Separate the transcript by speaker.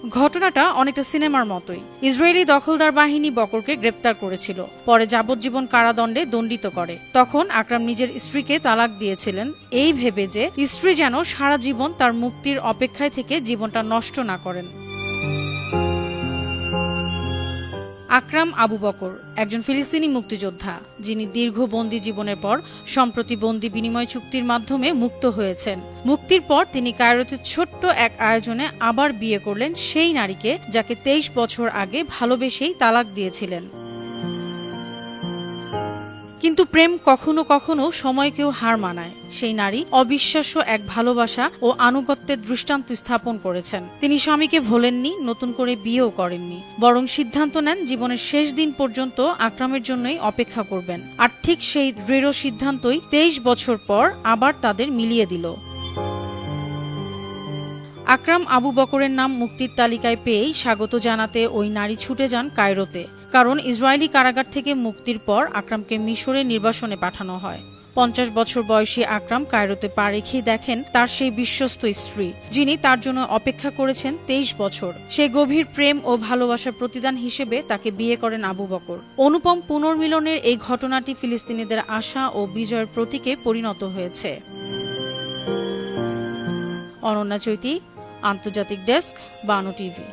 Speaker 1: ঘটনাটা অনেকটা সিনেমার মতোই। ইসরায়েলি দখলদার বাহিনী বকরকে গ্রেপ্তার করেছিল, পরে যাবজ্জীবন কারাদণ্ডে দণ্ডিত করে। তখন আকরাম নিজের স্ত্রীকে তালাক দিয়েছিলেন, এই ভেবে যে স্ত্রী যেন সারা জীবন তার মুক্তির অপেক্ষায় থেকে জীবনটা নষ্ট না করেন। আকরাম আবু বকর একজন ফিলিস্তিনি মুক্তিযোদ্ধা, যিনি দীর্ঘ বন্দী জীবনের পর সম্প্রতি বন্দী বিনিময় চুক্তির মাধ্যমে মুক্ত হয়েছেন। মুক্তির পর তিনি কায়রোতে ছোট্ট এক আয়োজনে আবার বিয়ে করলেন সেই নারীকে, যাকে 23 বছর আগে ভালোবেসেই তালাক দিয়েছিলেন। কিন্তু প্রেম কখনো কখনো সময়কেও হার মানায়। সেই নারী অবিশ্বাস্য এক ভালোবাসা ও আনুগত্যের দৃষ্টান্ত স্থাপন করেছেন। তিনি স্বামীকে ভোলেননি, নতুন করে বিয়েও করেননি, বরং সিদ্ধান্ত নেন জীবনের শেষ দিন পর্যন্ত আকরামের জন্যই অপেক্ষা করবেন। আর ঠিক সেই দৃঢ় সিদ্ধান্তই 23 বছর পর আবার তাদের মিলিয়ে দিল। আকরাম আবু বকরের নাম মুক্তির তালিকায় পেয়েই স্বাগত জানাতে ওই নারী ছুটে যান কায়রোতে, কারণ ইসরায়েলি কারাগার থেকে মুক্তির পর আকরামকে মিশরে নির্বাসনে পাঠানো হয়। 50 বছর বয়সী আকরাম কায়রোতে পা রেখেই দেখেন তার সেই বিশ্বস্ত স্ত্রী, যিনি তার জন্য অপেক্ষা করেছেন 23 বছর। সেই গভীর প্রেম ও ভালোবাসার প্রতিদান হিসেবে তাকে বিয়ে করেন আবু বকর। অনুপম পুনর্মিলনের এই ঘটনাটি ফিলিস্তিনিদের আশা ও বিজয়ের প্রতীকে পরিণত হয়েছে। অনন্যা চৈতি, আন্তর্জাতিক ডেস্ক, বানু টিভি।